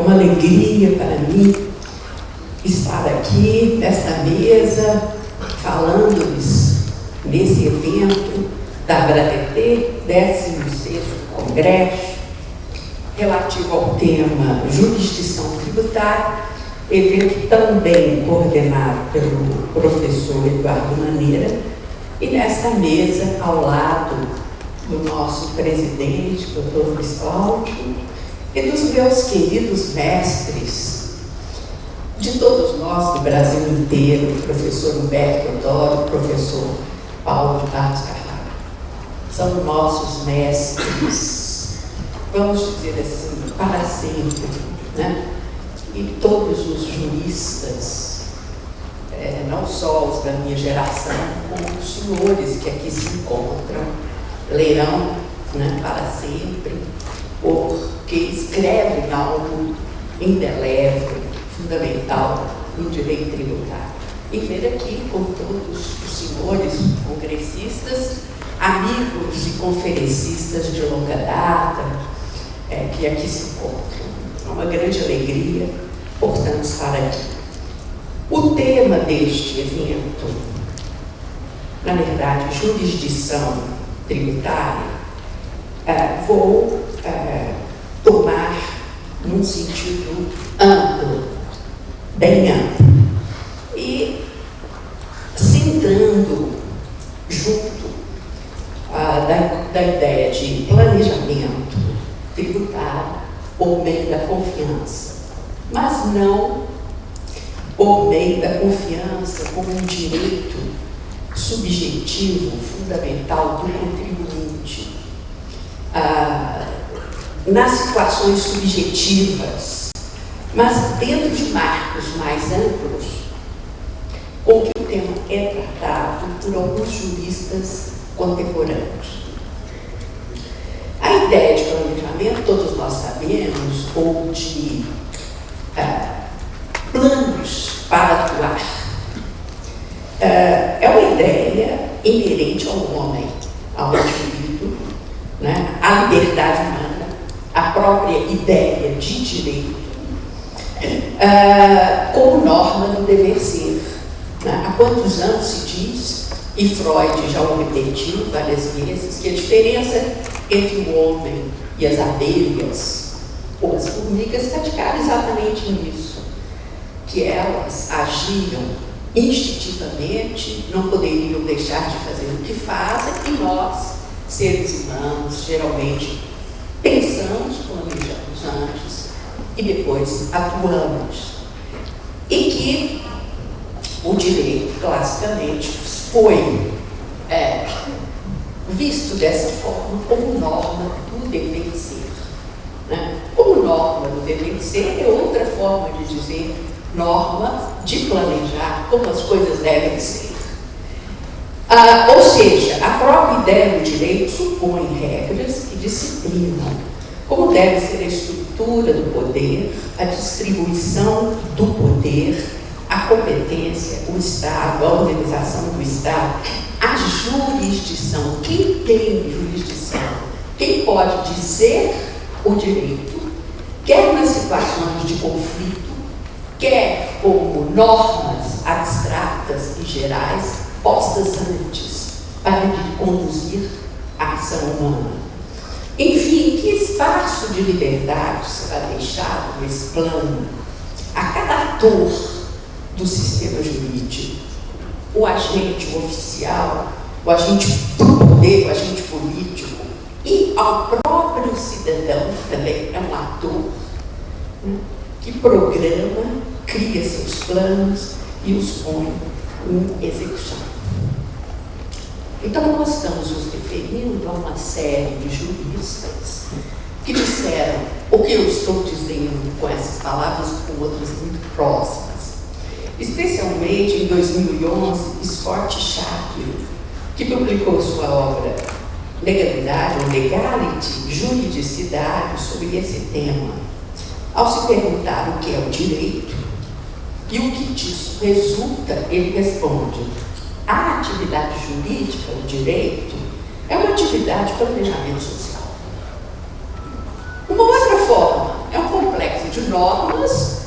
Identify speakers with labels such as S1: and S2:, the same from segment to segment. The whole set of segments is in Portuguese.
S1: uma alegria para mim estar aqui nesta mesa, falando-lhes nesse evento da ABRADETE, 16º Congresso, relativo ao tema jurisdição tributária, evento também coordenado pelo professor Eduardo Maneira, e nesta mesa, ao lado do nosso presidente, doutor Luiz Cláudio, e dos meus queridos mestres, de todos nós do Brasil inteiro, o professor Humberto Odoro, o professor Paulo de Barros Carvalho. São nossos mestres, vamos dizer assim, para sempre, né? E todos os juristas, não só os da minha geração, como os senhores que aqui se encontram, lerão, né, para sempre, porque escrevem algo indelével, fundamental no direito tributário. E ver aqui com todos os senhores congressistas, amigos e conferencistas de longa data, que aqui se encontram. É uma grande alegria, portanto, estar aqui. O tema deste evento, na verdade, jurisdição tributária, vou tomar num sentido amplo, bem amplo, e centrando junto da ideia de planejamento tributário por meio da confiança, mas não por meio da confiança como um direito subjetivo, fundamental do contribuinte, nas situações subjetivas, mas dentro de marcos mais amplos, com que o tema é tratado por alguns juristas contemporâneos. A ideia de planejamento, todos nós sabemos, ou de planos para atuar, é uma ideia inerente ao homem, ao indivíduo, né? À liberdade humana, à própria ideia de direito, como norma do dever ser. Né? Há quantos anos se diz, e Freud já o repetiu várias vezes, que a diferença entre o homem e as abelhas ou as formigas radicava exatamente nisso, que elas agiam instintivamente, não poderiam deixar de fazer o que fazem, e nós, seres humanos, geralmente pensamos, planejamos antes e depois atuamos. E que o direito, classicamente, foi visto dessa forma como norma do dever ser. Né? Como norma do dever ser é outra forma de dizer norma de planejar como as coisas devem ser. Ou seja, a própria ideia do direito supõe regras que disciplinam como deve ser a estrutura do poder, a distribuição do poder, a competência, o Estado, a organização do Estado, a jurisdição. Quem tem jurisdição? Quem pode dizer o direito, quer nas situações de conflito, quer como normas abstratas e gerais postas antes para conduzir a ação humana. Enfim, que espaço de liberdade será deixado nesse plano a cada ator do sistema jurídico, o agente oficial, o agente do poder, o agente político, e ao próprio cidadão, que também é um ator, né, que programa, cria seus planos e os põe em execução. Então, nós estamos nos referindo a uma série de juristas que disseram o que eu estou dizendo com essas palavras, com outras muito próximas. Especialmente em 2011, Scott Shapiro, que publicou sua obra Legalidade ou Legality, Juridicidade, sobre esse tema. Ao se perguntar o que é o direito e o que disso resulta, ele responde: a atividade jurídica, o direito, é uma atividade de planejamento social. Uma outra forma é um complexo de normas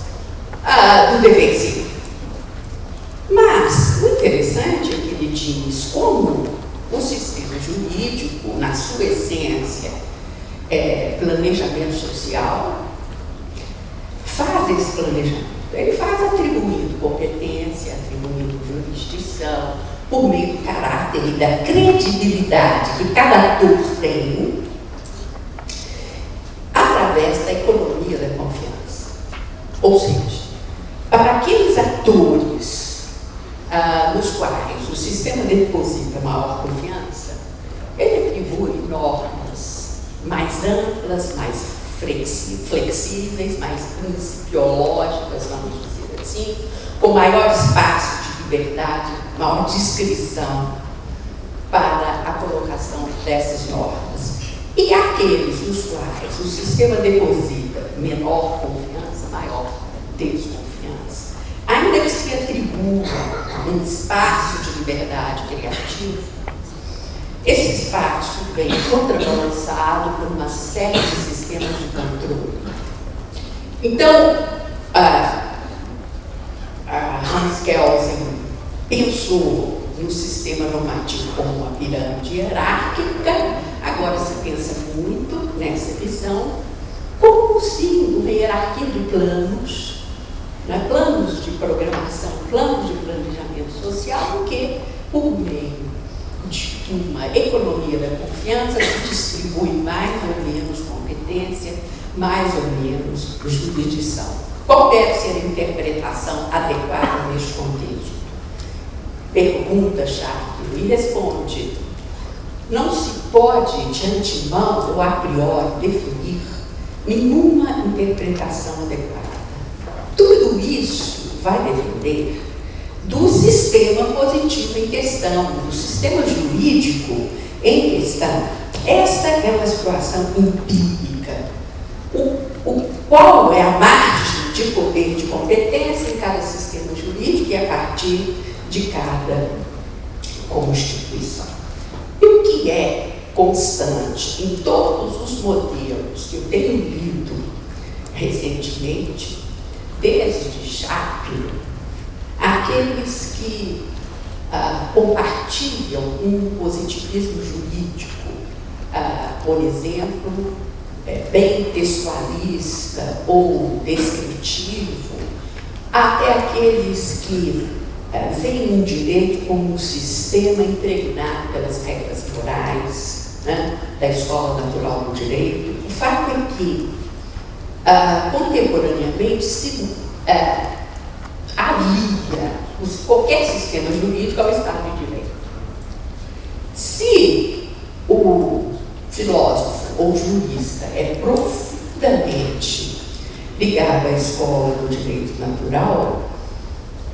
S1: do dever ser. Mas o interessante é que ele diz como o sistema jurídico, na sua essência, planejamento social, faz esse planejamento. Ele faz atribuindo competência, atribuindo jurisdição, por meio do caráter e da credibilidade que cada ator tem, através da economia da confiança. Ou seja, para aqueles atores nos quais o sistema deposita maior confiança, ele atribui normas mais amplas, mais flexíveis, mais principiológicas, vamos dizer assim, com maior espaço de liberdade, maior discrição para a colocação dessas normas. E aqueles nos quais o sistema deposita menor confiança, maior desconfiança, ainda que se atribua um espaço de liberdade criativa, esse espaço vem contrabalançado por uma série de sistemas de controle. Então, Hans Kelsen pensou no sistema normativo como uma pirâmide hierárquica. Agora se pensa muito nessa visão como sim uma hierarquia de planos, né? Planos de programação, planos de planejamento social, que por meio de uma economia da confiança se distribui mais ou menos competência, mais ou menos jurisdição. Qual deve ser a interpretação adequada neste contexto? Pergunta Charpie e responde: não se pode de antemão ou a priori definir nenhuma interpretação adequada. Tudo isso vai depender do sistema positivo em questão, do sistema jurídico em questão. Esta é uma situação empírica. Qual é a margem de poder de competência em cada sistema jurídico e a partir de cada constituição. E o que é constante em todos os modelos que eu tenho lido recentemente, desde Chaplin, aqueles que compartilham um positivismo jurídico, por exemplo, bem textualista ou descritivo, até aqueles que veem o direito como um sistema impregnado pelas regras morais, né, da escola natural do direito. O fato é que, contemporaneamente, se alia qualquer sistema jurídico ao Estado de Direito. Se o filósofo ou jurista é profundamente ligado à escola do direito natural,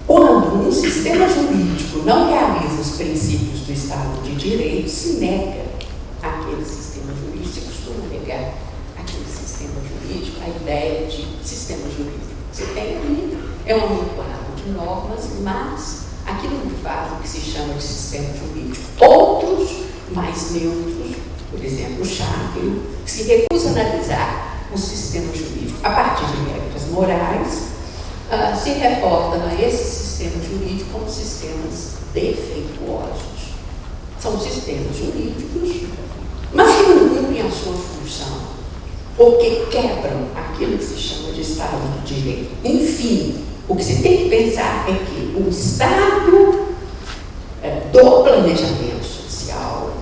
S1: quando um sistema jurídico não realiza os princípios do Estado de Direito, se nega aquele sistema jurídico, se costuma negar aquele sistema jurídico, a ideia de sistema jurídico. Você tem ali, é um amontoado de normas, mas aquilo que faz o que se chama de sistema jurídico. Outros, mais neutros, por exemplo, o Chaplin, se recusa a analisar o sistema jurídico a partir de regras morais, se reportam a esse sistema jurídico como sistemas defeituosos. São sistemas jurídicos, mas que não cumprem a sua função, porque quebram aquilo que se chama de Estado de Direito. Enfim, o que se tem que pensar é que o Estado do planejamento social,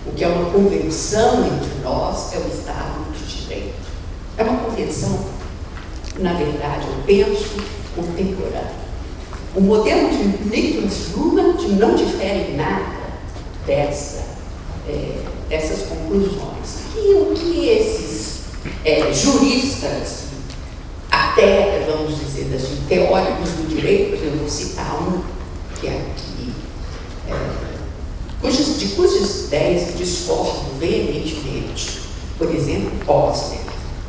S1: o que é uma convenção entre nós, é o Estado de Direito. É uma convenção, na verdade, eu penso, contemporânea. O modelo de Niklas Luhmann não difere em nada dessas conclusões. E o que esses juristas, até, vamos dizer assim, teóricos do direito, eu vou citar um que é aqui, cujas ideias eu discordo veementemente. Por exemplo, Posner,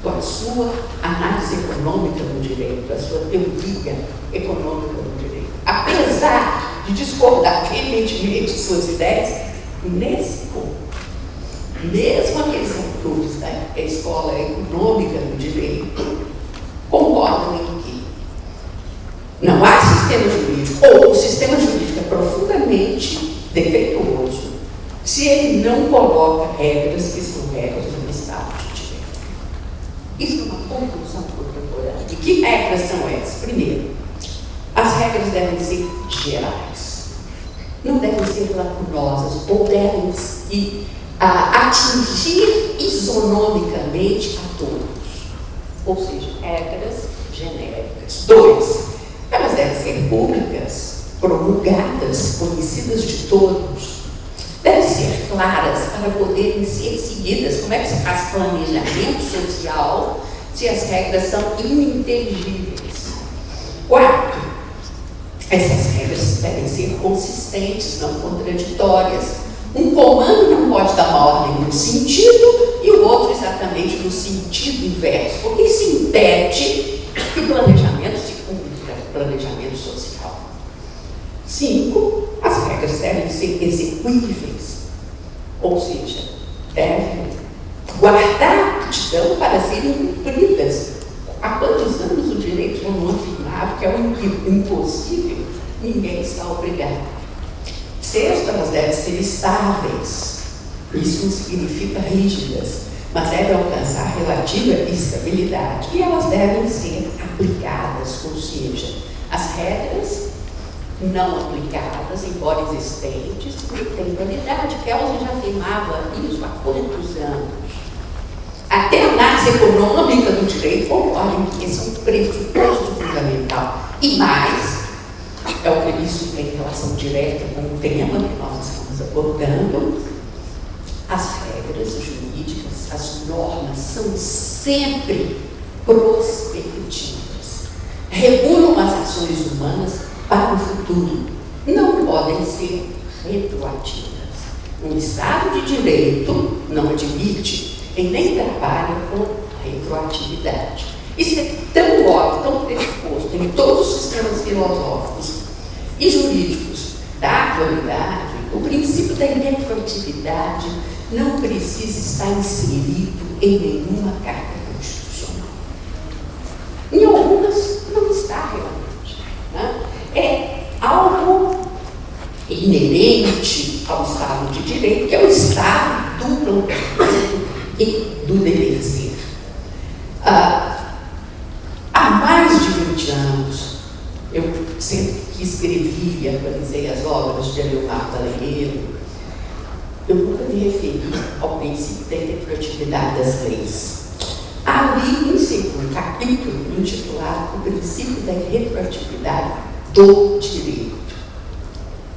S1: com a sua análise econômica do direito, a sua teoria econômica do direito. Apesar de discordar veementemente de suas ideias, nesse ponto, mesmo aqueles autores da escola econômica do direito, concordam em que não há sistema jurídico, ou o sistema jurídico é profundamente defeituoso, se ele não coloca regras que são regras do Estado de Direito. Isso é uma conclusão contemporânea. E que regras são essas? Primeiro, as regras devem ser gerais, não devem ser lacunosas, ou devem atingir isonomicamente a todos, ou seja, regras genéricas. 2, elas devem ser públicas, promulgadas, conhecidas de todos, devem ser claras para poderem ser seguidas. Como é que se faz planejamento social se as regras são ininteligíveis? 4, essas regras devem ser consistentes, não contraditórias. Um comando não pode dar uma ordem no sentido e o outro exatamente no sentido inverso, porque isso impede que o planejamento se cumpra, planejamento social. 5, as regras devem ser execuíveis, ou seja, devem guardar aptidão para serem cumpridas. Há quantos anos o direito já não afirmava que é o impossível? Ninguém está obrigado. 6, elas devem ser estáveis. Isso não significa rígidas, mas devem alcançar relativa estabilidade. E elas devem ser aplicadas, ou seja, as regras não aplicadas, embora existentes, não têm validade. Kelsen já afirmava isso há quantos anos? Até a análise econômica do direito concordam que esse é um pressuposto fundamental. E mais, é o que isso tem relação direta com o tema que nós estamos abordando, as regras jurídicas, as normas são sempre prospectivas, regulam as ações humanas para o futuro, não podem ser retroativas. Um Estado de Direito não admite e nem trabalha com retroatividade. Isso é tão óbvio, tão pressuposto em todos os sistemas filosóficos e jurídicos da atualidade. O princípio da retroatividade não precisa estar inserido em nenhuma carta constitucional. Em algumas não está realmente, né? É algo inerente ao Estado de Direito, que é o Estado do planejamento e do dever ser. Há mais de 20 anos, eu sempre que escrevi e atualizei as obras de Aleomar Baleiro, eu nunca me referi ao princípio da retroatividade das leis. Há ali um segundo capítulo intitulado O Princípio da Retroatividade do Direito.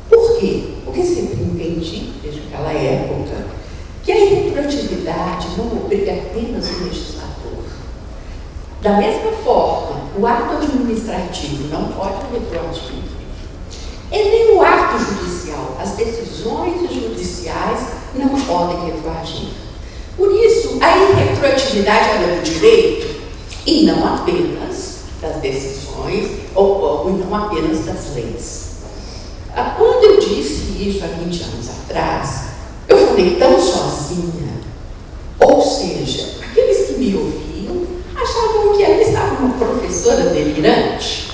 S1: Por quê? Porque sempre entendi, desde aquela época, que a retroatividade não obriga apenas o legislador. Da mesma forma, o ato administrativo não pode ser retroativo. E nem o ato judicial, as decisões judiciais não podem retroagir. Por isso, a irretroatividade é do direito e não apenas das decisões ou não apenas das leis. Quando eu disse isso há 20 anos atrás, eu falei tão sozinha, ou seja, aqueles que me ouviam achavam que ela estava uma professora delirante.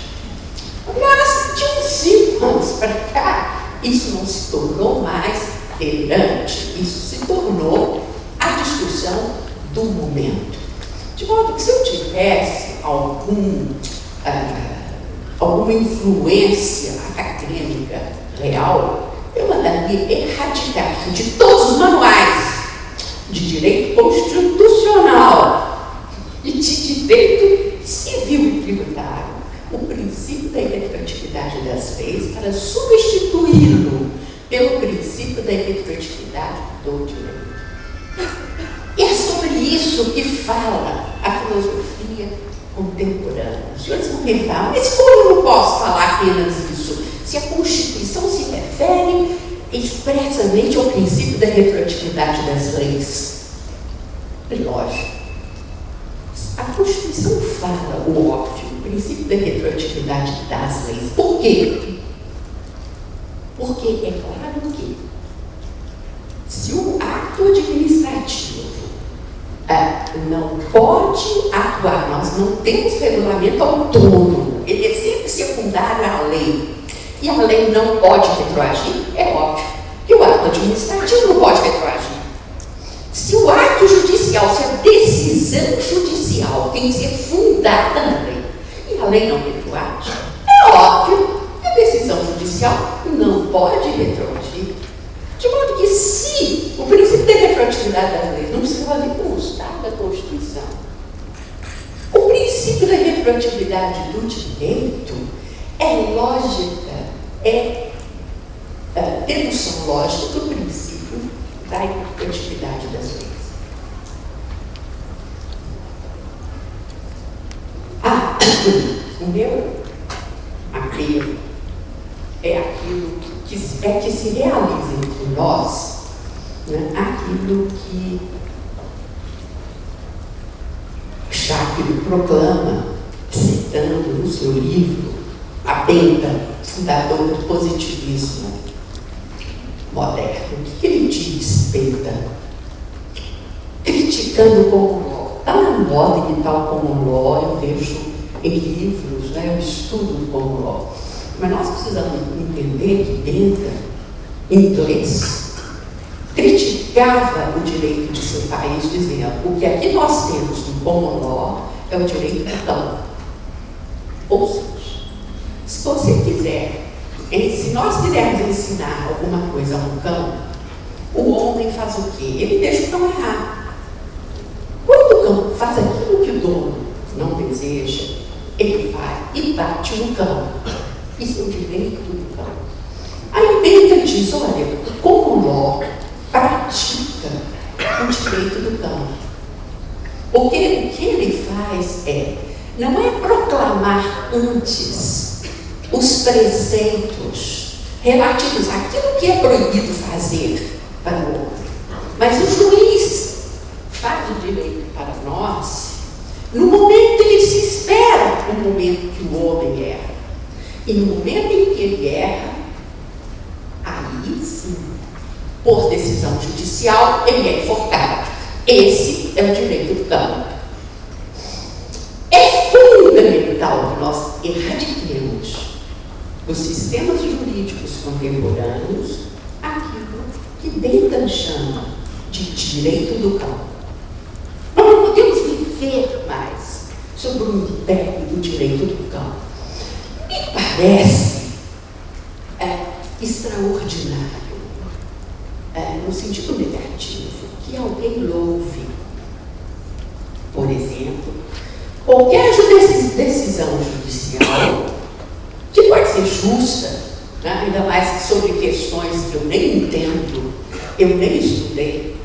S1: Agora, de uns 5 anos para cá, isso não se tornou mais delirante, isso se tornou a discussão do momento. De modo que se eu tivesse alguma influência acadêmica real, eu mandaria erradicar de todos os manuais de direito constitucional e de direito civil e tributário o princípio da irretroatividade das leis para substituí-lo pelo princípio da irretroatividade do direito. E é sobre isso que fala a filosofia contemporânea. Os senhores vão perguntar, mas como eu não posso falar apenas isso? Se a Constituição se refere expressamente ao princípio da retroatividade das leis. Lógico. A Constituição fala o óbvio, o princípio da retroatividade das leis. Por quê? Porque é claro que se o ato administrativo não pode atuar. Nós não temos regulamento autônomo, ele é sempre secundário à lei. E a lei não pode retroagir, é óbvio que o ato administrativo não pode retroagir. Se o ato judicial, se a decisão judicial tem que ser fundada na lei, e a lei não retroage, é óbvio que a decisão judicial não pode retroagir. De modo que, se o princípio da retroatividade das leis não precisa nem constar da Constituição, o princípio da retroatividade do direito é lógica, é dedução lógica do princípio da retroatividade das leis. O meu apelo é aquilo que se realiza entre nós, né, aquilo que Shakespeare proclama, citando no seu livro A Benta, fundador do positivismo moderno. O que ele diz, Benta? Criticando o common law. Está na moda imitar o common law, eu vejo em livros, né, eu estudo o common law. Mas nós precisamos entender que Benta, em inglês, criticava o direito de seu país, dizendo: o que aqui nós temos no common law é o direito do cão. Ou seja, se você quiser, se nós quisermos ensinar alguma coisa a um cão, o homem faz o quê? Ele deixa o cão errar. Quando o cão faz aquilo que o dono não deseja, ele vai e bate no cão. Isso é o direito do cão. Aí Benta diz: olha, o common law pratica o direito do cão. O que ele faz não é proclamar antes os preceitos relativos àquilo que é proibido fazer para o homem, mas o juiz faz o direito para nós no momento em que se espera o momento que o homem erra. E no momento em que ele erra, aí sim, por decisão judicial, ele é enforcado. Esse é o direito do cão. É fundamental que nós erradiquemos dos sistemas jurídicos contemporâneos aquilo que Benta chama de direito do cão. Nós não podemos viver mais sobre o império do direito do cão. Me parece extraordinário, no sentido negativo, que alguém louve, por exemplo, qualquer decisão judicial, que pode ser justa, né, ainda mais sobre questões que eu nem entendo, eu nem estudei,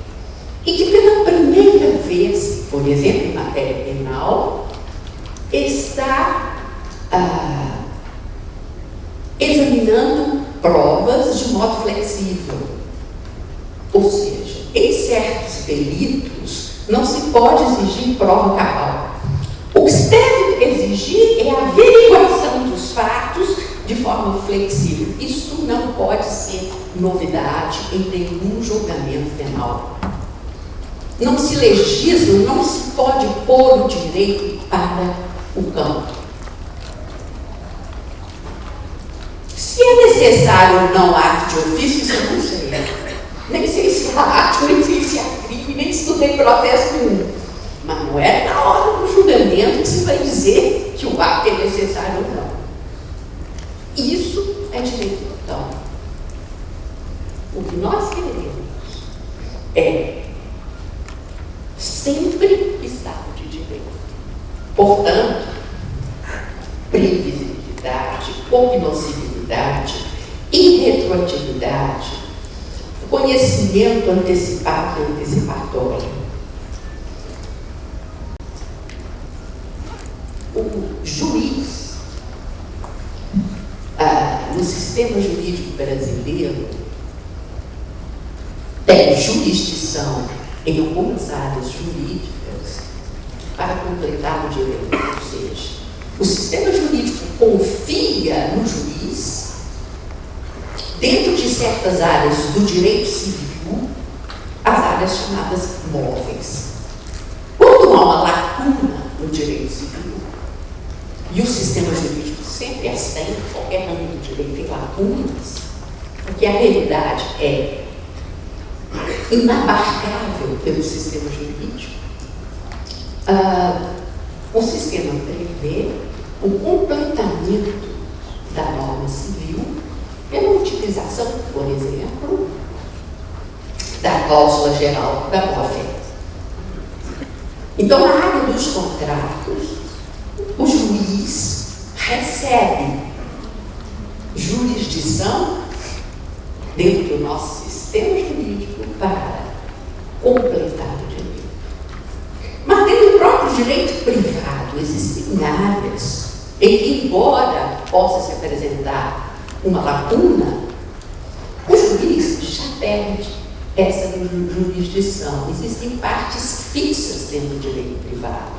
S1: e que pela primeira vez, por exemplo, em matéria penal, está examinando provas de modo flexível. Ou seja, em certos delitos não se pode exigir prova cabal. O que se deve exigir é a averiguação dos fatos de forma flexível. Isto não pode ser novidade em nenhum julgamento penal. Não se legisla, não se pode pôr o direito para o campo. Se é necessário ou não ato de ofício, isso eu não sei. Nem sei se é ato, nem sei se é crime, nem estudei processo nenhum. Mas não é na hora do julgamento que se vai dizer que o ato é necessário ou não. Isso é direito do campo. O que nós queremos é sempre Estado de Direito. Portanto, previsibilidade, cognoscibilidade, irretroatividade, conhecimento antecipado e antecipatório. O juiz, no sistema jurídico brasileiro, tem jurisdição em algumas áreas jurídicas para completar o direito. Ou seja, o sistema jurídico confia no juiz, dentro de certas áreas do direito civil, as áreas chamadas móveis. Quando uma lacuna no direito civil, e o sistema jurídico sempre as tem, qualquer ramo do direito tem lacunas, porque a realidade é inabarcável pelo sistema jurídico. O sistema prevê o completamento da norma civil pela utilização, por exemplo, da cláusula geral da boa-fé. Então, na área dos contratos, o juiz recebe jurisdição dentro do nosso sistema jurídico para completar o direito. Mas dentro do próprio direito privado existem áreas em que, embora possa se apresentar uma lacuna, o juiz já perde essa jurisdição. Existem partes fixas dentro do direito privado.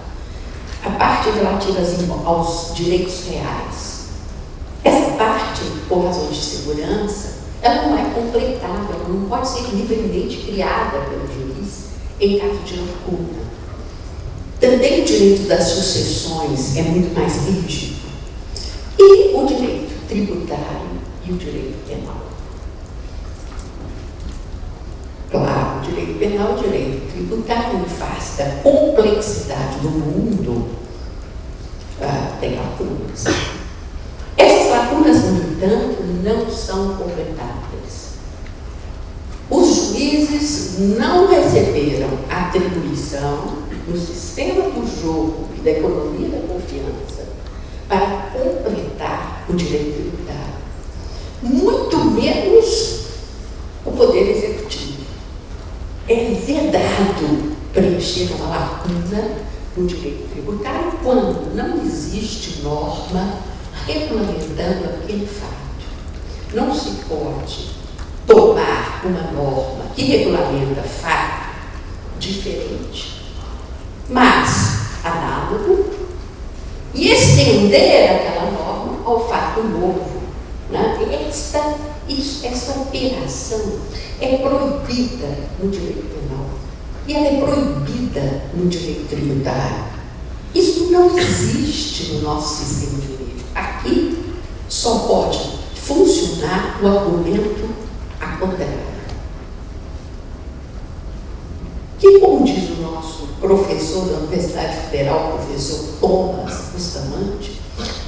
S1: A parte relativa aos direitos reais. Essa parte, por razões de segurança, ela não é completada, ela não pode ser livremente criada pelo juiz em caso de lacuna. Também o direito das sucessões é muito mais rígido. E o direito tributário e o direito penal. Claro, o direito penal e o direito tributário, em face da complexidade do mundo, tem lacunas. Essas lacunas, no entanto, não são completadas. Os juízes não receberam atribuição no sistema do jogo e da economia da confiança para completar o direito tributário, muito menos o Poder Executivo. É vedado preencher uma lacuna no direito tributário quando não existe norma regulamentando aquele fato. Não se pode tomar uma norma que regulamenta fato diferente, mas análogo, e estender aquela norma ao fato novo. Né? Esta operação é proibida no direito penal e ela é proibida no direito tributário. Isso não existe no nosso sistema jurídico. Aqui só pode funcionar o argumento a contrário. Que, como diz o nosso professor da Universidade Federal, o professor Thomas Bustamante,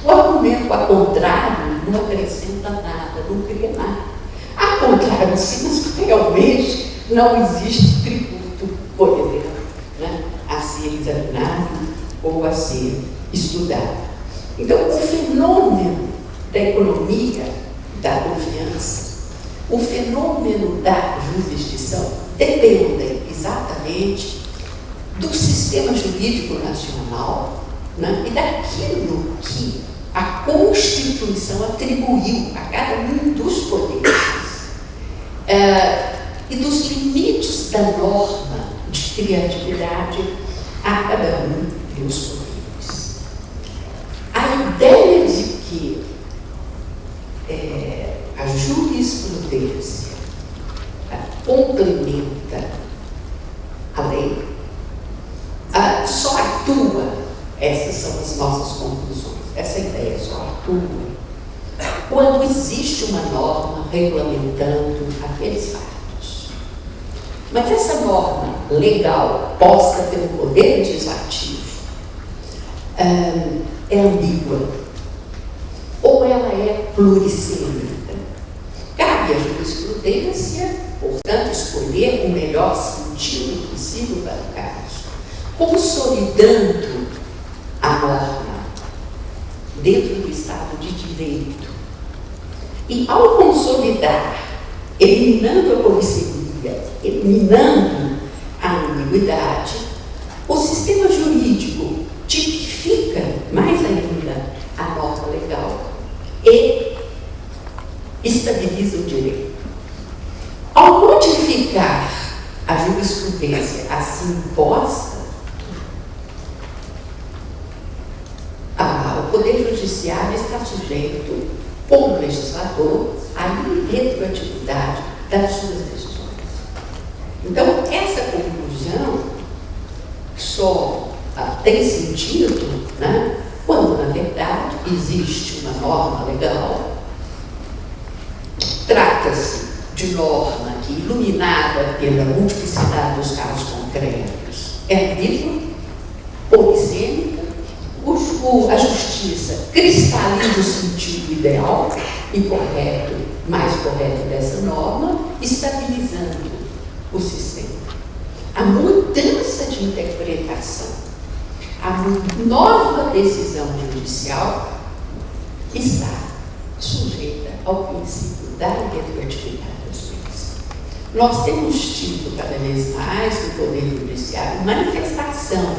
S1: o argumento a contrário não acrescenta nada, não cria nada. A contrário, sim, mas realmente não existe tributo, por exemplo, né, a ser examinado ou a ser estudado. Então, o fenômeno da economia da confiança, o fenômeno da jurisdição dependem exatamente do sistema jurídico nacional, né, e daquilo que a Constituição atribuiu a cada um dos poderes e dos limites da norma de criatividade a cada um dos poderes. A ideia de que a jurisprudência complementa a lei, só atua, essas são as nossas conclusões, essa ideia só atua quando existe uma norma regulamentando aqueles fatos. Mas essa norma legal posta pelo Poder Legislativo é ambígua ou ela é plurissêmica. Cabe à jurisprudência, portanto, escolher o melhor sentido possível para o caso, consolidando a norma dentro do Estado de Direito. E ao consolidar, eliminando a polissemia, eliminando a ambiguidade, o sistema jurídico tipifica mais ainda a norma legal e estabiliza o direito. Ao modificar a jurisprudência assim posta, o Poder Judiciário está sujeito, como legislador, à irretroatividade das suas decisões. Então, essa conclusão só tem sentido, né, quando, na verdade, existe uma norma legal. Trata-se de norma que, iluminada pela multiplicidade dos casos concretos, é ambígua, polissêmica, a justiça cristaliza o sentido ideal e correto, mais correto dessa norma, estabilizando o sistema. A mudança de interpretação, a nova decisão judicial está sujeita ao princípio da retroatividade das leis. Nós temos tido cada vez mais no Poder Judiciário manifestação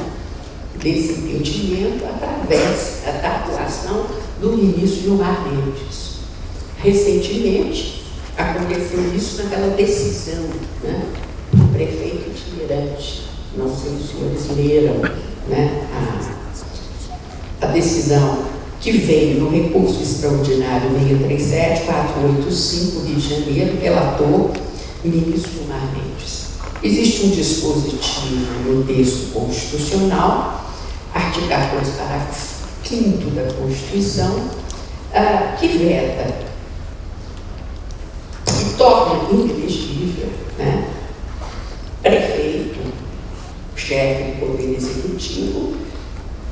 S1: desse entendimento através da atuação do ministro Gilmar Mendes. Recentemente, aconteceu isso naquela decisão, né, do prefeito itinerante. Não sei se os senhores leram, né, a decisão que veio no recurso extraordinário 637-485, Rio de Janeiro, relator ministro Gilmar Mendes. Existe um dispositivo no texto constitucional, artigo 14, parágrafo 5º da Constituição, que veta e torna inelegível, né, prefeito, chefe do Poder Executivo,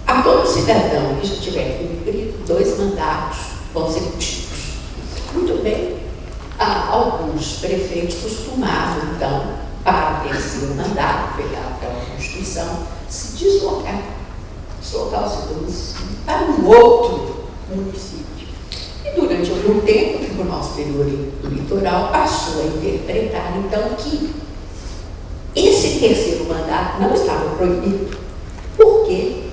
S1: a todo cidadão que já tiver cumprido 2 mandatos consecutivos. Muito bem, alguns prefeitos costumavam, então, para o terceiro mandato, pela Constituição, se deslocar o seu domicílio para um outro município. E durante algum tempo, o Tribunal Superior do Litoral passou a interpretar, então, que esse terceiro mandato não estava proibido, porque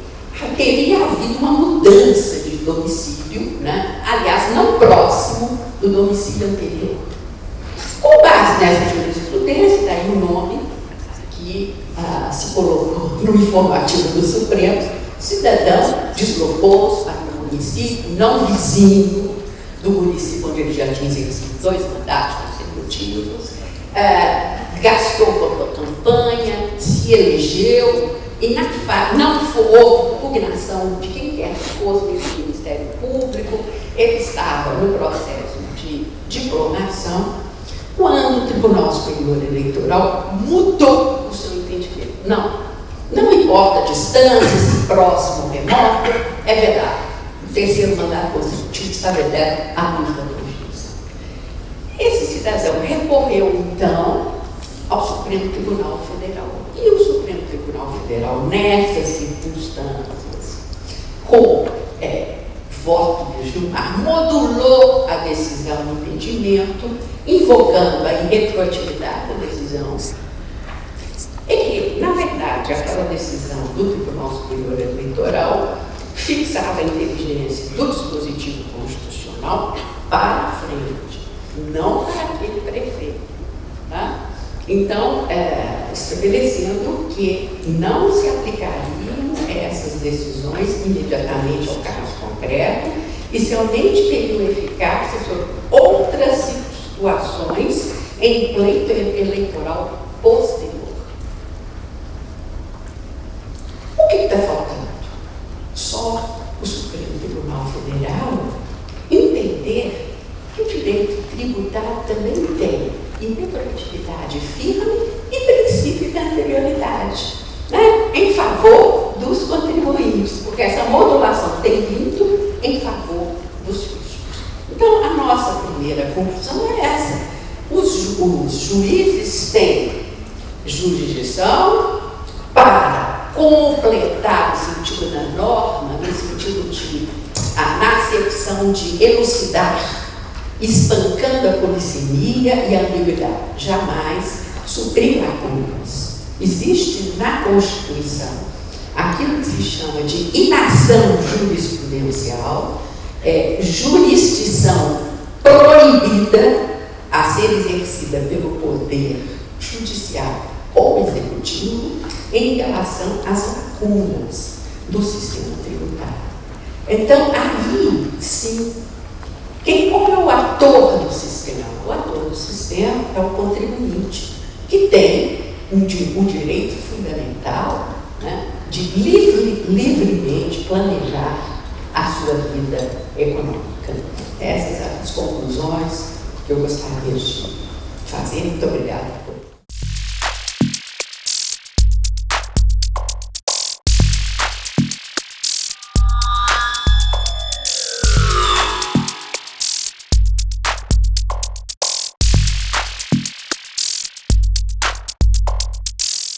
S1: teria havido uma mudança de domicílio, né? Aliás, não próximo do domicílio anterior. Com base nessa jurisprudência, daí o nome que se colocou no informativo do Supremo, cidadão deslocou-se para um município não vizinho do município onde ele já tinha exercido 2 mandatos consecutivos, gastou com a campanha, se elegeu, e não houve impugnação de quem quer que fosse desse Ministério Público. Ele estava no processo de diplomação, quando o Tribunal Superior Eleitoral mudou o seu entendimento. Não importa a distância, se próximo ou remoto, é verdade. O terceiro mandato consecutivo está vedado à luz da Constituição. Esse cidadão recorreu, então, ao Supremo Tribunal Federal. E o Supremo Tribunal Federal, nessas circunstâncias, com voto de Gilmar, modulou a decisão no impedimento, invocando a irretroatividade da decisão, e que, na verdade, aquela decisão do Tribunal Superior Eleitoral fixava a inteligência do dispositivo constitucional para a frente, não para aquele prefeito. Tá? Então, estabelecendo que não se aplicariam essas decisões imediatamente ao caso concreto e somente teriam eficácia sobre outras situações em pleito eleitoral posterior. O que está faltando? Só o Supremo Tribunal Federal entender que o direito tributário também tem irretroatividade firme e princípio de anterioridade, né, em favor dos contribuintes, porque essa modulação tem vindo em favor dos fiscos. Então, a nossa primeira conclusão é essa. Os juízes têm jurisdição para completar o sentido da norma, no sentido de na acepção de elucidar, espancando a polissemia e a ambiguidade, jamais suprir lacunas. Existe na Constituição aquilo que se chama de inação jurisprudencial, jurisdição proibida a ser exercida pelo Poder Judiciário ou Executivo em relação às lacunas do sistema tributário. Então, aí, sim, qual é o ator do sistema? O ator do sistema é o contribuinte, que tem um direito fundamental, né, de livremente planejar a sua vida econômica. Essas são as conclusões que eu gostaria